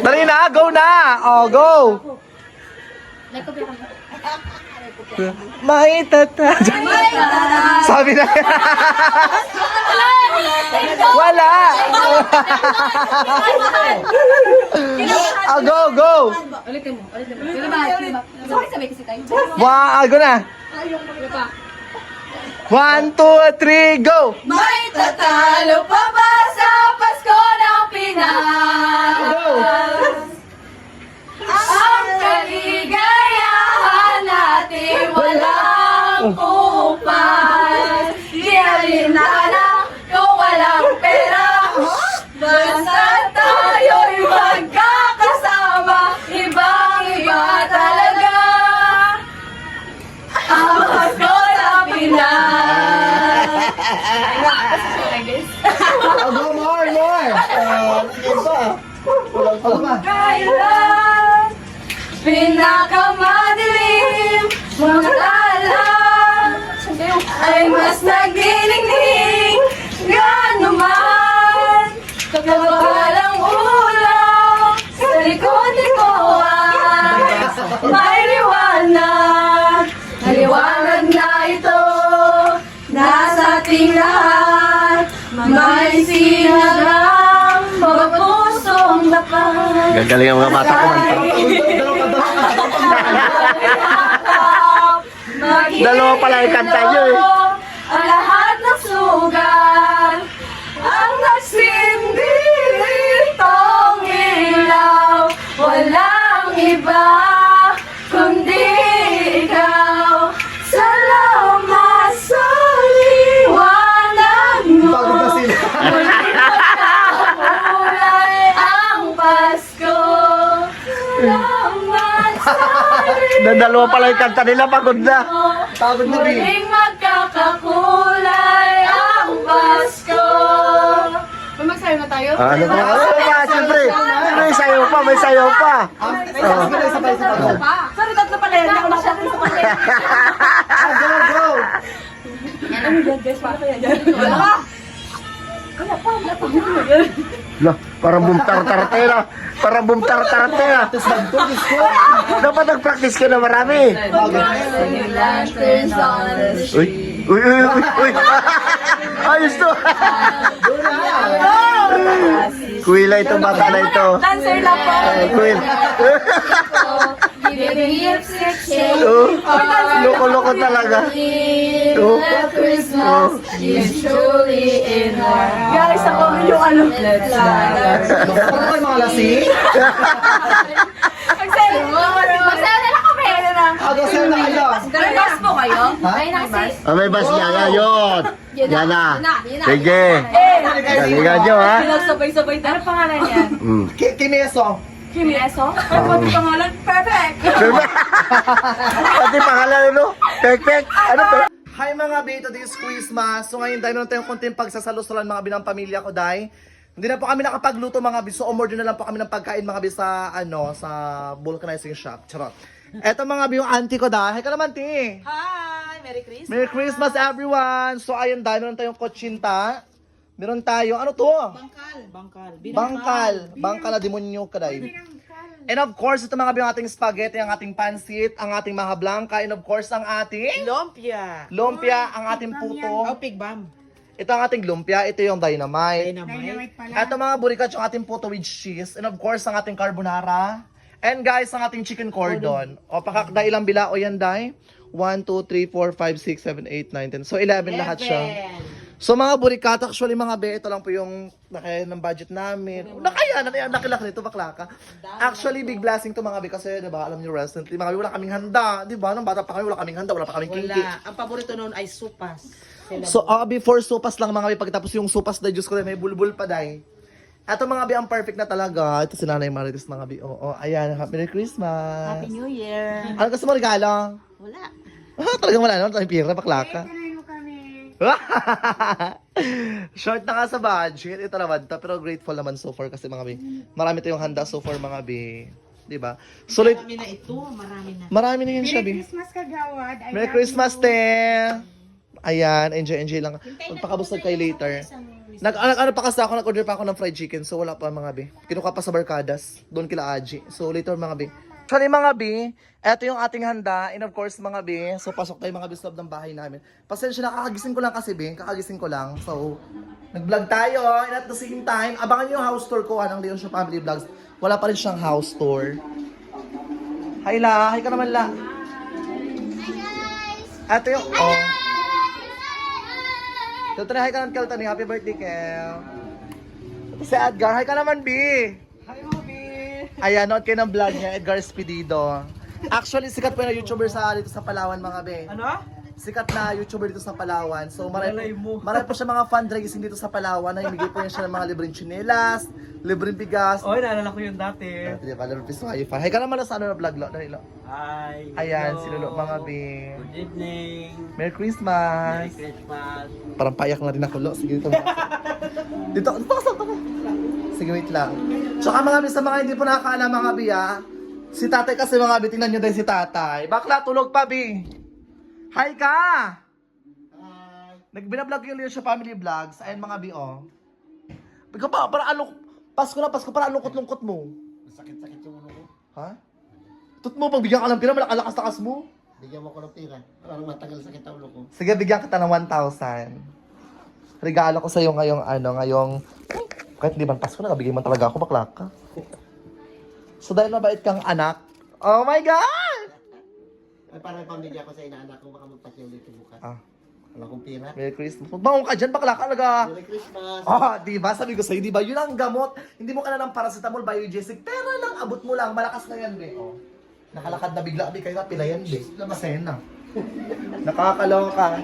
Dali na, go na! Oh, go! May tata. Sabi na. Wala. Ah, go, go. Ulitin mo. Go na. 1, 2, 3, go! May tatalo pa ba sa Pasko ng Pinas? Go! Ang kaligayahan natin walang upas. Di alintana kung walang pera. Basta tayo'y magkakasama. Ibang-iba talaga ang Pasko ng Pinas. Oh, go more, more! Kailan pinakamadilim mga alam ay mas nagniningning gaano man kapag ulam sa likod-likoan may liwanag maliwanag na ito nasa ating lahat may sinagang mga pusong dapat. Gagaling ang mga bata ko. Dalawa pala yung kanta nyo eh. Ang lahat ng sugat ang nagsindi itong ilaw. Walang iba kundi ikaw. Salamat sa liwanag mo. Pagod na sila. Kulay ang Pasko. Salamat sa Dalawa pala yung kanta nila, pagod na. Pagod na rin. muling magkakakulay ang Pasko. May magsayo na tayo? Ano pa? Siyempre. May sayo pa, may sayo pa. Sorry, tatlo pala yan. Ako masyado sa pala. Go, go! Ano yan, guys? Para kaya yan? Wala ka? Wala pa. Lah, parang bumtar-tartera. Parang bumtar-tartera. Dapat nag-practice ka na marami. Lanterns on the Uy, uy, uy, uy, uy. Ayos to. Kuwila itong bata na ito. Dancer lang po. Kuwil. Loko-loko talaga. The Christmas is truly in our hearts. Guys, ako yung ano. Let's Ano kayo mga lasing? Magsaya na lang kami. Agasal na kayo. May bus po kayo? Ay, nasi. May bas yan. Yun. Yan na. Sige. Galingan nyo ha. Pinagsabay-sabay. Ano pangalan niya? Kineso. Kimineso? Ay, pati pangalan. Perfect! Pati pangalan ano? Pek-pek. Ano to? Hi mga bito, this is Christmas. So ngayon dahil naman tayong konting pagsasalusulan mga binang pamilya ko dahil hindi na po kami nakapagluto mga bis. So umorder na lang po kami ng pagkain mga bis sa sa vulcanizing shop. Charot. Eto mga bi, yung auntie ko dahil. Hi ka naman, ti. Hi! Merry Christmas! Merry Christmas everyone. So ayun dahil meron tayong kotsinta. Meron tayo, ano to? Bangkal na demonyo ka dahil. And of course, ito mga yung ating spaghetti, ang ating pansit, ang ating mga blanca, and of course, ang ating lumpia, ang ating puto. Pig bomb. Ito ang ating lumpia, ito yung dynamite. Dynamite pala. Ito mga burikat, yung ating puto with cheese. And of course, ang ating carbonara. And guys, ang ating chicken cordon. O, pakakda ilang bilao yan, Day? 1, 2, 3, 4, 5, 6, 7, 8, 9, 10. So, 11 lahat siya. So mga burikat, actually mga be, ito lang po yung nakaya ng budget namin. Nakilak nito, bakla ka. Actually, big blessing to mga be kasi, diba, alam niyo recently, mga be, wala kaming handa. Diba, nung bata pa kami, wala kaming handa, wala pa kaming kinki. Wala. Ang paborito noon ay supas. So, before supas lang mga be, pagkatapos yung supas na Diyos ko, may bulbul pa dahil. Ito mga be, ang perfect na talaga. Ito si Nanay Marites mga be. Oo, ayan, Merry Christmas. Happy New Year. Ano gusto mo regalo? Wala. Talagang wala naman, tayong pira, bakla ka. Short na nga sa budget. Ito naman to, pero grateful naman so far kasi mga be. Marami tayong handa so far mga be. Diba? Sulit. Marami na ito. Marami na. Marami na yan siya be. Merry Christmas kagawad. Merry Christmas te. Ayan, enjoy lang. Magpakabusog kayo later. Ano pa kasi ako, nag-order pa ako ng fried chicken. So wala pa mga be. Kinuha pa sa Barkadas. Doon kila Aji. So later mga be. Actually mga be, eto yung ating handa. And of course mga be, so pasok tayo mga be sa loob ng bahay namin. Pasensya na, kakagising ko lang kasi be. Kakagising ko lang. So, nag-vlog tayo. And at the same time, abangan nyo yung house tour ko ng Leon Show Family Vlogs. Wala pa rin siyang house tour. Hi la, hi ka naman la. Ito yung, oh. Kelton, hi ka naman Kelton. Happy birthday, Kel. Ito si Edgar, hi ka naman B. Hi, Bobby! Ayan, nood kayo ng vlog niya, Edgar Espedido. Actually, sikat po na YouTuber dito sa Palawan, mga be. Ano? Sikat na YouTuber dito sa Palawan. So, Malay mo. marami po siya mga fundraising dito sa Palawan. Namimigay po niya siya ng mga libreng tsinelas, libreng bigas. Oy, naalala ko yung dati. Hindi pa, libreng piso, hi ka naman sa ano na vlog, lo. Dali, lo. Hi! Ayan, hello. si Lolo, mga be. Good evening! Merry Christmas! Merry Christmas! Parang payak na rin ako, lo. Sige, dito. Dito, pasok ako. Sige, wait lang. Tsaka mga be, sa mga hindi po nakakaalam, mga be, si tatay kasi mga be, tingnan nyo din si tatay. Bakla, tulog pa, be. Hi ka! Hi! Nagbinablog yung Leon Show Family Vlogs. Ayan mga be, oh. Ikaw pa, parang ano, Pasko na Pasko, parang lungkot-lungkot mo. Sakit-sakit yung ulo ko. Ha? Tut mo, pagbigyan ka ng pera, malakalakas-takas mo. Bigyan mo ko ng pera. Parang matagal sakit ang ulo ko. Sige, bigyan kita ng 1,000. Regalo ko sa'yo ngayong, kahit hindi man Pasko, nagabigay man talaga ako, bakla ka. So dahil mabait kang anak, oh my God! Ay, parang pamilya ko sa inaanak ko. Baka magpasya ulit yung bukas. Ah, Wala akong pera. Merry Christmas. Magbangon ka dyan, bakla ka talaga. Merry Christmas! Ah, diba? Sabi ko sa'yo, diba? Yun ang gamot. Hindi mo ka na ng paracetamol, biogesic. Pera lang, abot mo lang. Malakas na yan, be. Oh. Nakalakad na bigla, be. Kaya pila yan, be. Lamasin na. Nakakaloka.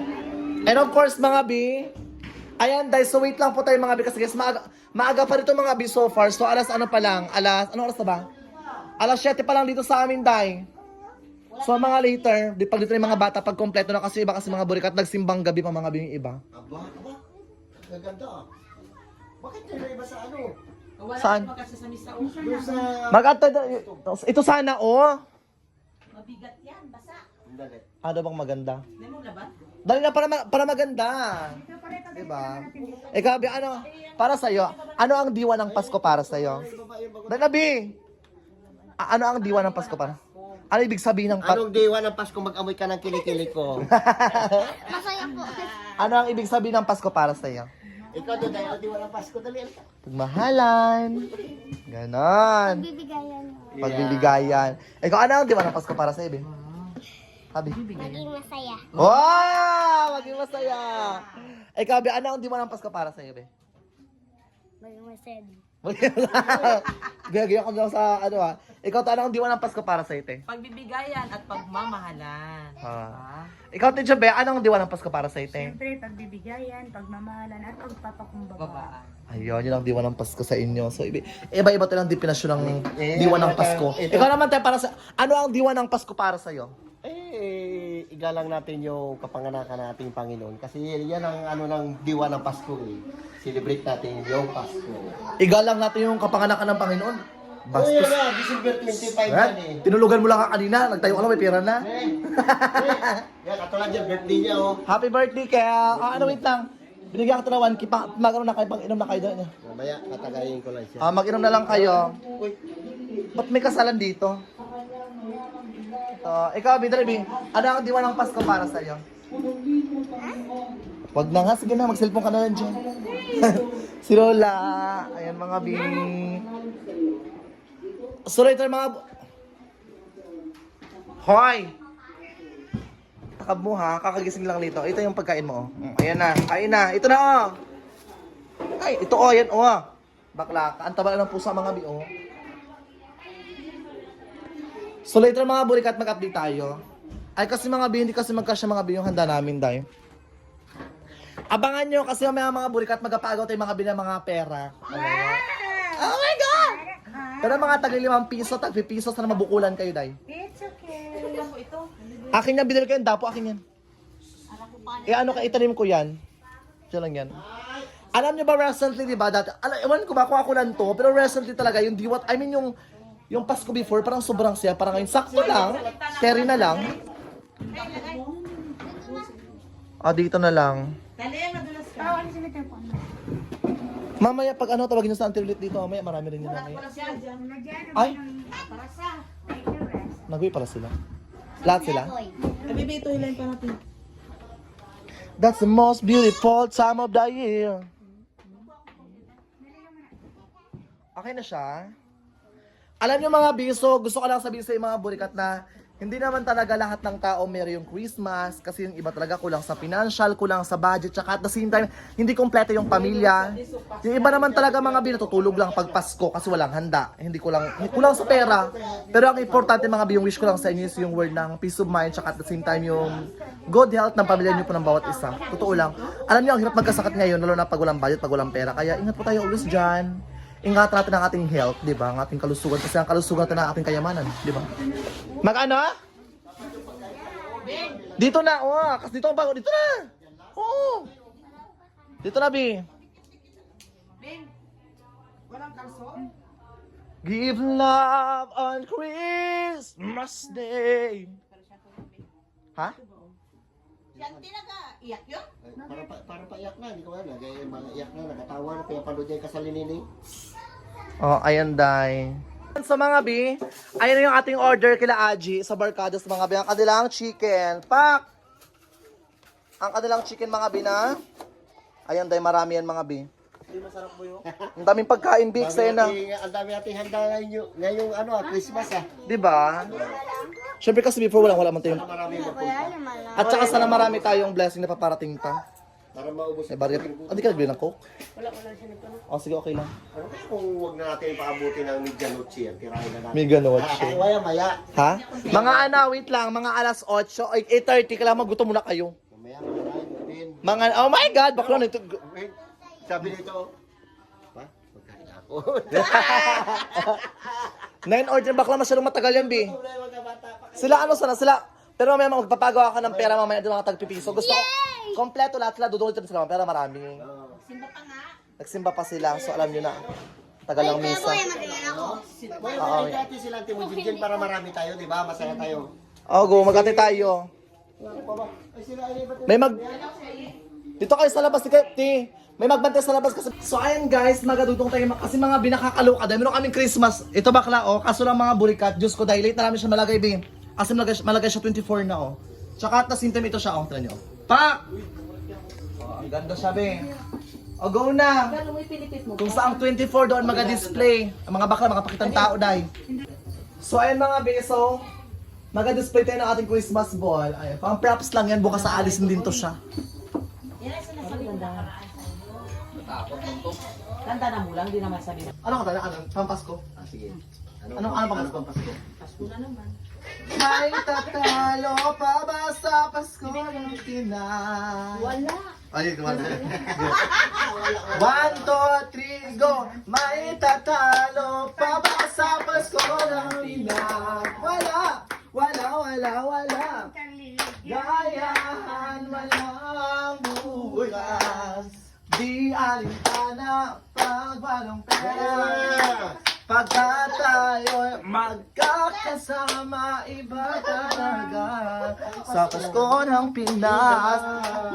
And of course, mga be, ayan, guys. So wait lang po tayo, mga be. Kasi guys, maaga pa rito, mga be, so far. So alas ano pa lang? Ano oras na ba? Alas 7 pa lang dito sa amin, day. So mga later, di pag dito yung mga bata, pag kompleto na kasi iba kasi mga burikat, nagsimbang gabi pa mga be yung iba. Aba. Gaganda ah. Bakit nila iba sa ano? Saan? Doon sa... Ito sana, oh. Mabigat yan, basa. Dali. Ano bang maganda? Hindi mo laban? Dali na para maganda. Diba? Ikaw, Bi, ano? Para sa'yo, ano ang diwa ng Pasko para sa'yo? Dali na, Bi! Ano ang diwa ng Pasko para? Ano ibig sabihin ng Anong diwa ng Pasko mag-amoy ka ng kilikili ko? Masaya po. Ano ang ibig sabihin ng Pasko para sa'yo? Ikaw doon tayo, diwa ng Pasko. Dali. Pagmahalan. Ganon. Bibigayan mo. Pagbibigayan. Ikaw, ano ang diwa ng Pasko para sa'yo, Bi? Sabi. Maging masaya. Wow! Maging masaya. Ikaw, Bi, ano ang diwa ng Pasko para sa'yo, Bi? Maging masaya din. Gagawin ko lang sa ano Ikaw, ano ang diwa ng Pasko para sa'yo, te? Pagbibigayan at pagmamahalan. Ah. Ikaw, te, Jabe, ano ang diwa ng Pasko para sa'yo, te? Siyempre, pagbibigayan, pagmamahalan, at pagpapakumbaba. Babaan. Ayun, yun ang diwa ng Pasko sa inyo. So, iba-iba tayo ng definasyon ng diwa ng Pasko. Ikaw naman, te, para sa... Ano ang diwa ng Pasko para sa'yo? Igalang natin yung kapanganakan ng ating Panginoon. Kasi yan ang ano ng diwa ng Pasko eh. Celebrate natin yung Pasko. Igalang natin yung kapanganakan ng Panginoon. Oh, Bastos. yan na, December 25 yan eh. Tinulugan mo lang ka kanina. Nagtayo ka lang, may pera na. Yan, katulad yan, birthday niya oh. Happy birthday, kaya... ano, wait lang. Binigyan ko ito na 1K. Mag-ano na kayo, pang-inom na kayo doon. Mamaya, tatagayin ko lang siya. Mag-inom na lang kayo. Uy, Ba't may kasalan dito? Ikaw, Bidrebi, ano ang diwa ng Pasko para sa'yo? Wag na nga, sige na, mag-cellphone ka na lang dyan. Si Lola, ayan mga bi. So later mga... Hoy! Takab mo ha, kakagising lang nito. Ito yung pagkain mo. Ayan na, kain na. Ito na oh. Ay, ito oh, ayan oh. Bakla ka, ang taba ng pusa mga bi oh. So later mga burikat, mag-update tayo. Ay kasi mga bi, hindi kasi magkasya mga bi yung handa namin dahil. Abangan nyo kasi mga burikat, magapagaw tayo mga bi ng mga pera. Oh my God! Pero mga tag 5 piso, tag 5 piso, sana mabukulan kayo dahil. It's okay. Akin yan, binili ko yan, dapo akin yan. Ano ka, itanim ko yan. Diyan lang yan. Alam nyo ba recently, di ba, dati, ewan ko ba kung ako lang to, pero recently talaga, yung diwat, I mean yung Pasko before, parang sobrang siya, parang ngayon, sakto lang, carry na lang. Dito na lang. Dali, madulas ka. Ano sila tayo po? Mamaya pag ano, tawagin nyo sa Auntie Ulit dito. Mamaya marami rin yun mamaya. Ay! Nag-uwi pala sila. Lahat sila? That's the most beautiful time of the year. Okay na siya? Alam niyo mga biso, gusto ko lang sabihin sa mga burikat na hindi naman talaga lahat ng tao meron yung Christmas kasi yung iba talaga kulang sa financial, kulang sa budget, tsaka at the same time, hindi kompleto yung pamilya. Yung iba naman talaga mga binatutulog lang pag Pasko kasi walang handa. Hindi kulang sa pera. Pero ang importante mga yung wish ko lang sa inyo is yung word ng peace of mind, tsaka at the same time yung good health ng pamilya niyo po ng bawat isa. Totoo lang. Alam niyo, ang hirap magkasakit ngayon, lalo na pag walang budget, pag walang pera. Kaya ingat po tayo always dyan. Ingat natin ang ating health, di ba? Ang ating kalusugan. Kasi ang kalusugan natin ang ating kayamanan, di ba? Mag-ano? Dito na, oh. Kasi dito ang bago. Dito na. Oo. Dito na, Bi. Give love on Christmas Day. Ha? Para paiyak na, hindi ko alam. Kaya mga iyak na, nagkatawa na, kaya panood niya yung kasalinini. Oh, ayan, Day. Sa mga Bi, ayun na yung ating order kila Aji sa Barcados mga Bi. Ang kanilang chicken. Pak! Ang kanilang chicken mga Bi na. Ayan, Day, marami yan mga Bi. Ang daming pagkain, Bi. Sa'yo na. Ang dami nating handa ngayong ano, Christmas ah. Diba? Siyempre kasi before wala man tayong... Marami magpunta. At saka sana marami tayong blessing na paparating pa. Para maubos Eh, bakit? Hindi ka nagbili ng Coke? Wala siya nagtanong. Oh, sige, okay lang. Ano kaya kung huwag na natin paabutin ng Medianoche yan? Tirahin na natin. May gano'n Ay, maya. Ha? Mga ana, wait lang. Mga alas 8, 8:30, kailangan maggutom muna kayo. Mamaya, din. Mga, oh my God, bakla na ito. Wait, sabi nito, pa, magkain ako. 9 order, bakla masyadong matagal yan, Bi. Sila ano sana, sila, pero mamaya magpapagawa ka ng pera mamaya doon mga tagpipiso. Gusto ko, kompleto lahat sila, dudulot sila, pero marami. Nagsimba pa sila, so alam nyo na. Tagal lang misa. Oo. Dati sila Timo Jinjin para marami tayo, di ba? Masaya tayo. Oh, go, magkati tayo. Ay, sila ay ba't May Dito kayo sa labas, may magbantay sa labas kasi. So ayan guys, magadudong tayo kasi mga binakakaloka. Dahil meron kaming Christmas. Ito bakla oh, kaso lang mga burikat. Diyos ko, dahil late na namin siya malagay, Bing. Kasi malagay siya 24 na oh. Tsaka at the same time ito siya, oh, tira nyo. Pak! Oh, ang ganda siya, Bing. O, go na! Kung saang 24 doon maga-display. Ang mga bakla, makapakitang tao, dahil. So ayan mga beso, maga-display tayo ng ating Christmas ball. Ayan, pang props lang yan, bukas sa alisin din to siya. Tanda na mo lang, di naman sabi na. Ano ka ano? Pampasko? Ah, sige. Ano pang Pasko? Pasko na naman. May tatalo pa ba sa Pasko ng Pinas? Wala. Ay, wala. 1, 2, 3, go! May tatalo pa ba sa Pasko ng Pinas? Wala! Gayahan walang bukas. Di alintana pag walang pera. Pagka tayo'y magkakasama, iba talaga sa Pasko ng Pinas.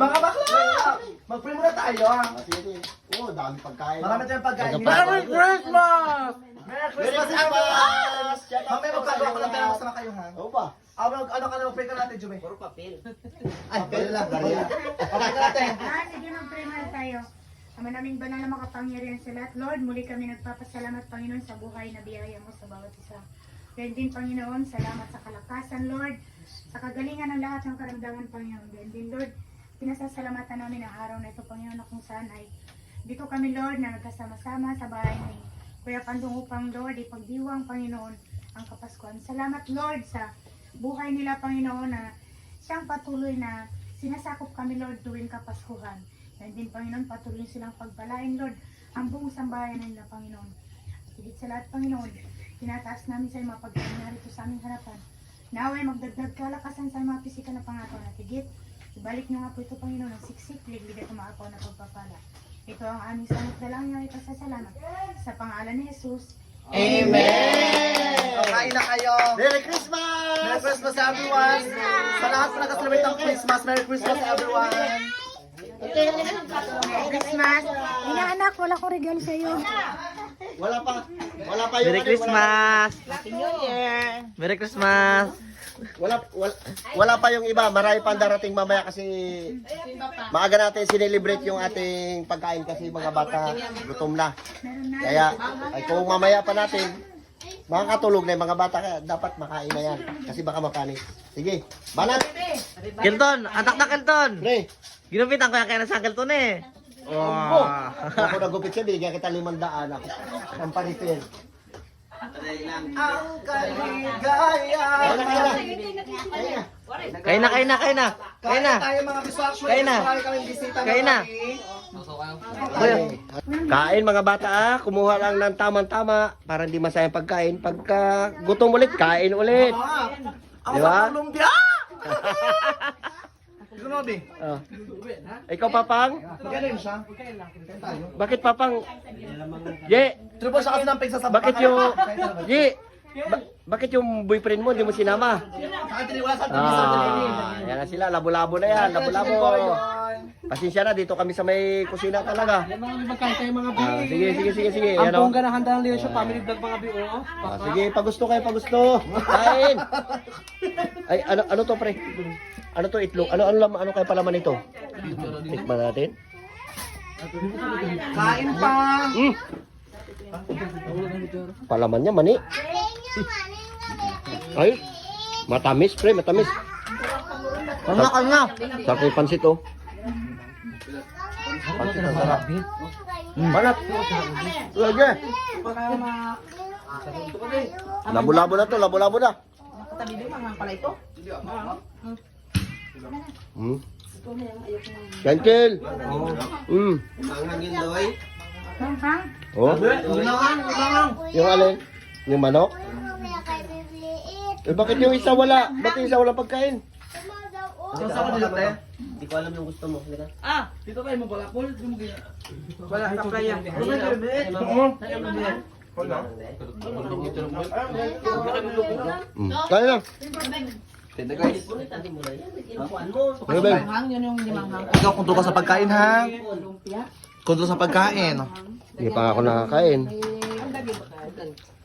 Mga bakla! Mag-pray muna tayo. Sige. Oo, dami pagkain. Marami tayong pagkain. Merry Christmas! Merry Christmas, Christmas! everyone! Shout out Mamaya po magpagawa sa ko ng inyo. pera kasama kayo, ha? Oo ba? Ano ka na, mag-pray ka natin, Jume? Puro papel. Ay, pwede lang, Daria. Okay ka natin. Sige, mag-pray muna tayo. Ama naming banal na makapangyarihan sa lahat. Lord, muli kami nagpapasalamat, Panginoon, sa buhay na biyaya mo sa bawat isa. Ganyan din, Panginoon, salamat sa kalakasan, Lord, sa kagalingan ng lahat ng karamdaman, Panginoon. Ganyan din, Lord, pinasasalamatan namin ang araw na ito, Panginoon, na kung saan ay dito kami, Lord, na nagkasama-sama sa bahay ni Kuya Pandong upang, Lord, ipagdiwang, Panginoon, ang Kapaskuhan. Salamat, Lord, sa buhay nila, Panginoon, na siyang patuloy na sinasakop kami, Lord, tuwing Kapaskuhan. Yan din, Panginoon, patuloy silang pagpalain, Lord, ang buong sambahayan nila, Panginoon. At higit sa lahat, Panginoon, tinataas namin sa mga pagkain narito sa aming harapan. Naway magdagdag kalakasan sa mga pisikal na pangako na higit. Ibalik niyo nga po ito, Panginoon, ng siksik, liglig at umaapaw na pagpapala. Ito ang aming samot na lang niyo ipasasalamat. Sa pangalan ni Jesus. Amen! Kain na kayo. Merry Christmas! Merry Christmas, everyone! Sa lahat na nag-celebrate ng Christmas, Merry Christmas, everyone! Christmas. Inaanak, wala ko regalo sa iyo. Wala pa yung Merry ano, Christmas! Merry Christmas! wala pa yung iba. Marami pa ang darating mamaya kasi maaga natin sinelebrate yung ating pagkain kasi mga bata gutom na. Kaya ay kung mamaya pa natin makakatulog na yung mga bata kaya dapat makain na yan kasi baka mapanis. Sige, banat! Kelton! Atak na Kelton! Pre! Ginupitan ko yan kaya sa Kelton eh. Oh. Ako nagupit siya, binigyan kita 500 ako. Ang panitin. Ang kaligaya. Kaya na. Kain na. Tayo mga biswak. Kain na. Kain na. Kain mga bata kumuha lang ng tamang-tama para hindi masayang pagkain. Pagka gutom ulit, kain ulit. Di ba? Lumpia! Gumabi. Oh. Ikaw Papang? Magaling siya. Bakit Papang? Ye, Triple siya kasi ng pigsa sa bakit yung bakit yung boyfriend mo hindi mo sinama? Yan na sila, labo-labo na yan, labo-labo. Pasensya na, dito kami sa may kusina talaga. Sige. Ang Ano? bongga na handa ng Leisure Family Vlog mga biyo. Sige, pagusto kayo, pagusto. Kain. Ay, ano to pre? Ano to itlog? Ano kaya palaman nito? Tikman natin. Kain pa. Palaman niya mani. Ay, matamis pre, matamis. Kanya. Sarap yung pansit oh. Pansit ang sarap. Banat. Lagi. Labo-labo na to, labo-labo na. Nakatabi din mga pala ito. Kenkel. Hang? Oh. Yung alin? Yung manok? Eh bakit yung isa wala? Bakit yung isa wala pagkain? Hindi ko alam yung gusto mo. Dito kayo mo pala. Wala ka kaya. Kaya lang. Ano ba? Hang, yun yung limanghang. Ikaw kontrol ka sa pagkain ha. Kontrol sa pagkain. Hindi pa ako nakakain.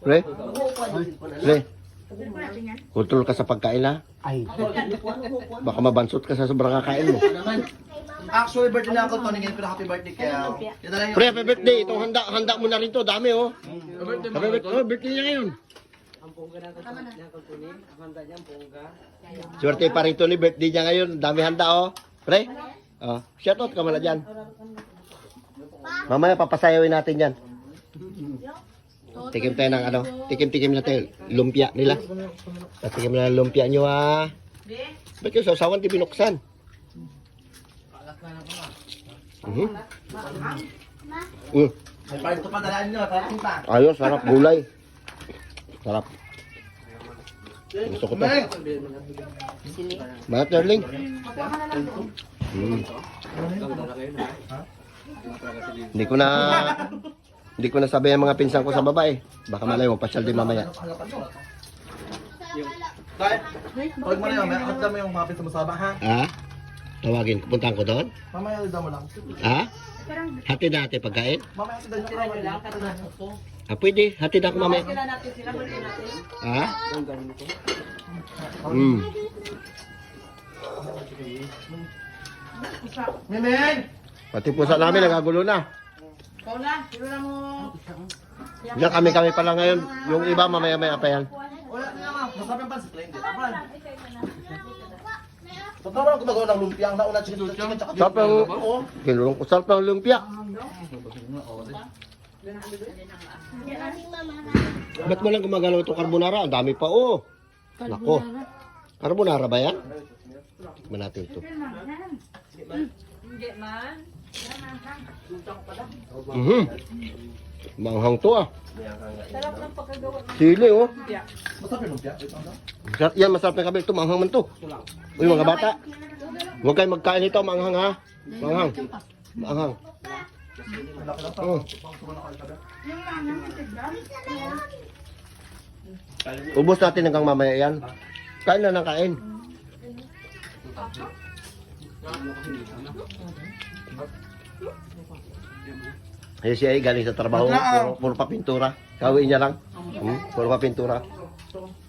Pre? Pre? Kontrol ka sa pagkain ha? Ay. Baka mabansot ka sa sobrang kakain mo. Actually, birthday na ako, Tony. Ngayon ko na happy birthday kaya. Yan na lang yung... Pre, happy birthday. Itong handa mo na rin to. Dami oh. Happy birthday. Oh, birthday niya ngayon. Swerte pa rito ni birthday niya ngayon. Dami handa oh. Pre? Oh, shoutout ka muna dyan. Mamaya papasayawin natin yan. Tikim tayo ng ano. Tikim-tikim natin. Lumpia nila. Tikim na ng lumpia nyo ah. Ba't yung sausawan di binuksan? May parito pa dalaan nyo. Tarating pa. Ayos, sarap gulay. Sarap. Gusto ko to. Banat Darling. Hindi ko na sabi ang mga pinsan ko sa babae. Baka malay mo, pasyal din mamaya. Kahit, pag mo na yun, may akad mo yung mga pizza mo sa baba, ha? Ha? Tawagin, puntahan ko doon? Mamaya alida mo lang. Ha? Hatid na natin pagkain? Mamaya alida nyo ka. Ah, pwede. Hatid ako mamaya. Kailan natin sila, birthday natin. Ha? Mimen! Pati pusa namin nagagulo na. Ikaw na, sino na mo. Diyan kami pa lang ngayon. Yung iba mamaya-maya pa yan. Wala na nga. Masarap yung pansit lang. Aman. Totoo lang gumagawa ng lumpia. Ang nauna chicken tsaka Sarap ang... Kinulong ko, sarap ng lumpia. Ba't mo lang gumagalaw itong carbonara? Ang dami pa, oh. Nako. Carbonara ba yan? Tikman natin ito. Hindi man. Manghang to ah. Sarap ng pagkagawa. Sili oh. Masarap yung lumpia. Yan, masarap na kami ito. Manghang man to. Uy mga bata. Huwag kayo magkain ito. Manghang ha. Manghang. Manghang. Oh. Ubos natin hanggang mamaya yan. Kain na ng kain. Ayun siya ay galing sa trabaho, puro pa pintura. Kawin niya lang. Puro pa pintura.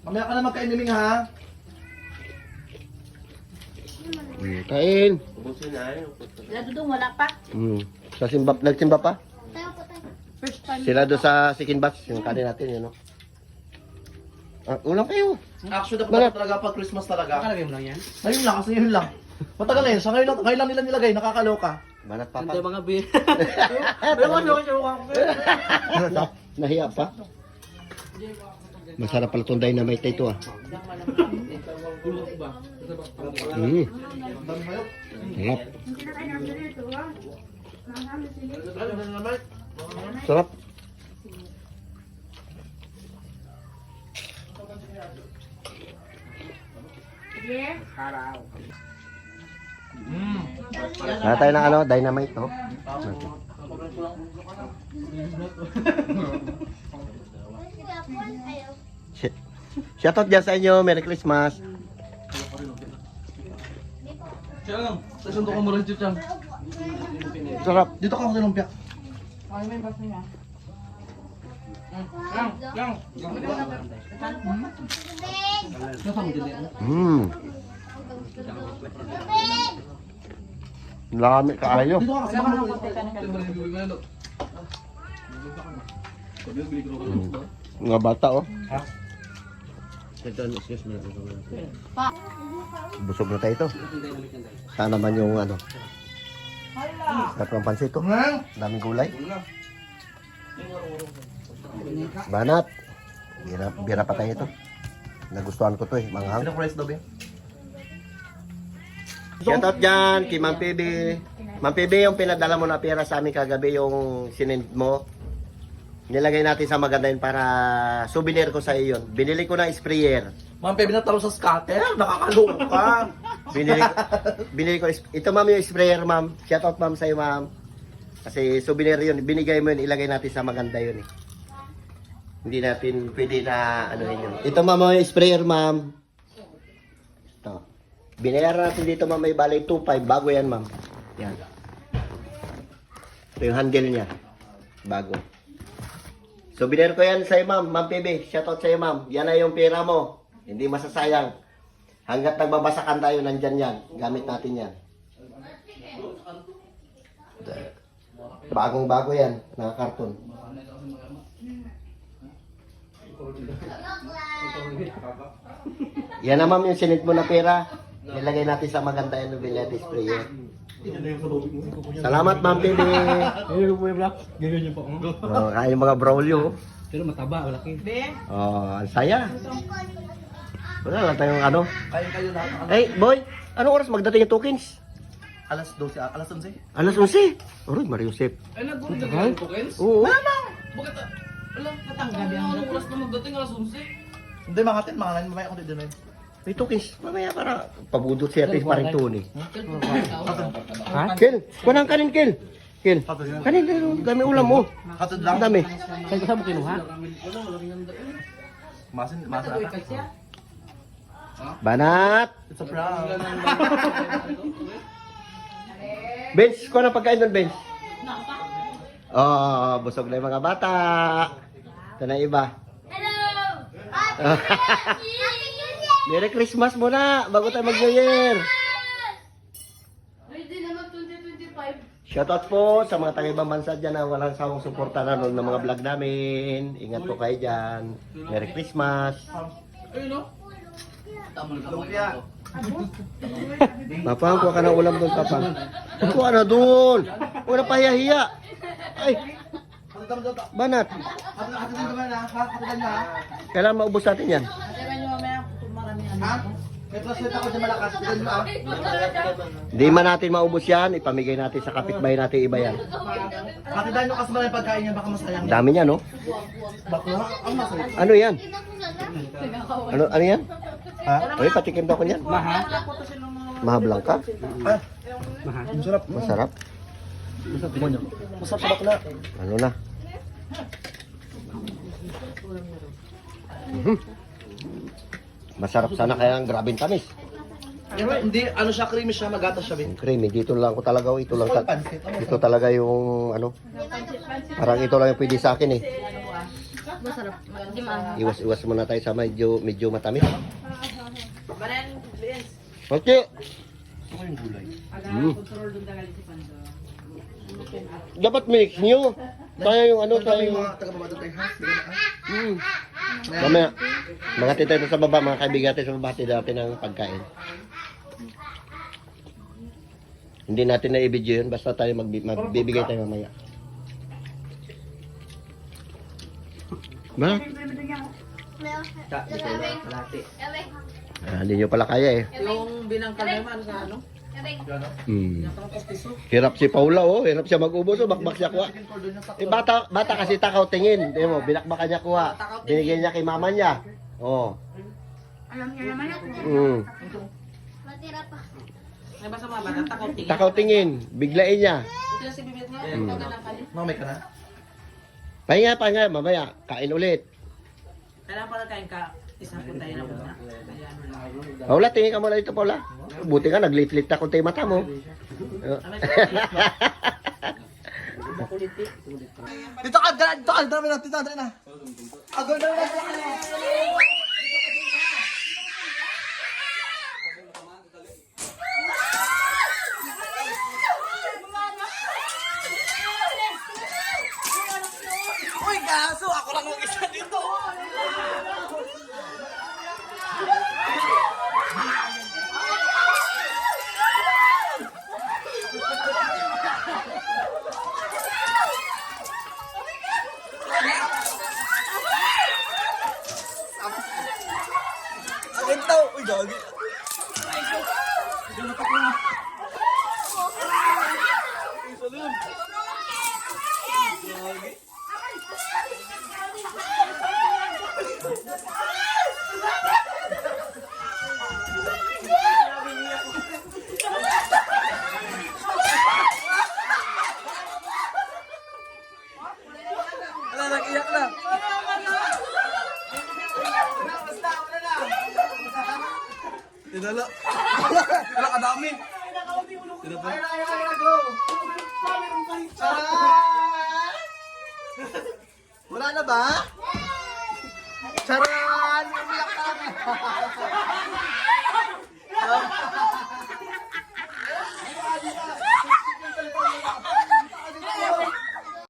Mamaya ka na magkainiming ha. Kain. Sila dudong wala pa. Sa simba, nagsimba pa? Tayo po tayo. First time. Sila doon sa Sikin Bats, yung kanin natin, yun, no? Ulam kayo. Actually, dapat talaga pag Christmas talaga. Nakalagay mo lang yan? Ngayon lang, kasi yun lang. Matagal na yun. Sa ngayon lang nila nilagay, nakakaloka. Banat pa Hindi pa. mga beer. Pero ano, Nahiya pa? Masarap pala itong dynamite ito, ah. dami kayo. Sarap. Hindi na kayo namin ito, ha? Mahal sila. Sarap. Sige. Wala tayo ng ano, dynamite, no? Shoutout dyan sa inyo. Merry Christmas. Siya lang. Sasundo ko mo rin chuchang. Sarap. Dito ka ako sa lumpia. Ay, may baso niya. Lang. Nasa mo din yan? Lami kaayo. Dito ka kasi ako. Mga bata, oh. Busog na tayo ito. Saan naman yung ano? Sarap ng pansit, oh. Daming gulay. Banat. Bira pa tayo ito. Nagustuhan ko to eh, mga hang. Ano price daw, Ben? Shoutout dyan kay Ma'am PB. Ma'am PB, yung pinadala mo na pera sa amin kagabi, yung sinend mo. Nilagay natin sa maganda yun para souvenir ko sa iyo yun. Binili ko ng sprayer. Ma'am, Pepe natalo sa scatter. Nakakaloka. Binili ko, ito ma'am yung sprayer ma'am. Shoutout ma'am sa'yo ma'am. Kasi souvenir yun, binigay mo yun, ilagay natin sa maganda yun eh. Hindi natin pwede na ano yun. Ito ma'am yung sprayer ma'am. Ito. Binayaran natin dito ma'am, may balay 2.5, bago yan ma'am. Yan. Ito yung handle niya. Bago. Souvenir ko yan sa'yo ma'am, Ma'am PB. Shoutout sa'yo ma'am. Yan na yung pera mo. Hindi masasayang. Hanggat nagbabasakan tayo, nandyan yan. Gamit natin yan. Bagong bago yan, nakakarton. Yan na ma'am yung sinit mo na pera. Nilagay natin sa maganda yung nobility sprayer. Salamat Ma'am PB. Ayun po yung black. Ganyan niyo po. Kaya mga braulio. Pero mataba, malaki. Oh, ang saya. Wala lang tayong ano. Kayo na. Hey, boy, anong oras magdating yung tokens? Alas 12, alas 11. Alas 11. Aroy, Mario Sep. Ay, nagulog na ganyan po, Kens? Oo. Bakit? Alam, Katanggabi ang anong oras na magdating alas 11? Hindi, mga 10, mga 9, mamaya ako dito na yun. May tokens. Mamaya para pabudot siya at parang Tony. Ha? Kel, kunang kanin, Kel. Kel, kanin, dami ulam mo. Katod lang. Ang dami. Saan ko mo kinuha? Masin ata. Banat. It's a prank. Bench, kuha ng pagkain doon, Bench. Oh, busog na yung mga bata. Ito na iba. Hello! Merry Christmas muna, bago tayo mag-New Year. Pwede naman 2025. Shoutout po sa mga taga-ibang bansa dyan na walang sawang suporta na ng mga vlog namin. Ingat po kayo dyan. Merry Christmas. Ayun, no? Tama na Lumpia. Papa, kuha ka ng ulam doon, Papa. Kuha na doon. Wala pa hiya-hiya. Ay, banat. Katod naman ha. Katod na ha. Kailangan maubos natin yan. Kasi man yung mamaya marami ano. Ha? May translate ako dyan malakas. Katod mo ha. Hindi man natin maubos yan. Ipamigay natin sa kapitbahay natin iba yan. Katidan nyo kasi maraming pagkain yan. Baka masayang. Dami niya, no? Bakla. Ang masayang. Ano yan? Ano yan? Ha? Uy, patikim daw ko yan. Mahablang ka? Ah. Masarap. Masarap. Masarap sa bakla. Ano na? Mhm. Masarap sana kaya ang grabing tamis. Hindi, ano siya, creamy siya, magatas siya, Yung creamy, dito lang ko talaga, ito lang, Full pansit. ito talaga yung, ano, parang ito lang yung pwede sa akin eh. Masarap. Hindi maanghang. Iwas muna tayo sa medyo matamis. Baran, Liz. Okay. Ito yung gulay. Control dun tagal si Pando. Dapat mix nyo. Tayo yung ano, tayo yung... mga taga-baba doon tayo, ha? Sige na, ha? Mamaya, mga tita ito sa baba, mga kaibigan natin sa baba, tita natin ng pagkain. Hindi natin na i-video yun, basta tayo magbibigay tayo mamaya. Ma? Hindi nyo pala kaya eh. Yung binangkal naman sa ano? Hirap si Paula oh, hirap siya mag-ubos oh, bakbak siya kuha. Eh, bata kasi takaw tingin, di mo, binakbakan niya kuha. Binigyan niya kay mama niya. Oh. Alam niya naman ako. Matira pa. May basta mga bata, takaw tingin. Takaw tingin, biglain niya. Ito yung si Bibit nga, ito ka lang kanin. Mamay ka na? Pahinga, mamaya, kain ulit. Kailangan pala kain ka, isang puntahin na muna. Kaya ano lang. Paula, tingin ka muna dito, Paula. Buti nga, naglit-lit na kunti mata mo. Makulit eh. Dito ka, dami na, dito na. Agad na. Uy, gaso, ako lang yung isa dito. Akin to. Uy, gagi. Wala, nag-iyak na. Dinala. Wala, kadami. Dinala. Wala na ba? Charan! Umiyak na kami.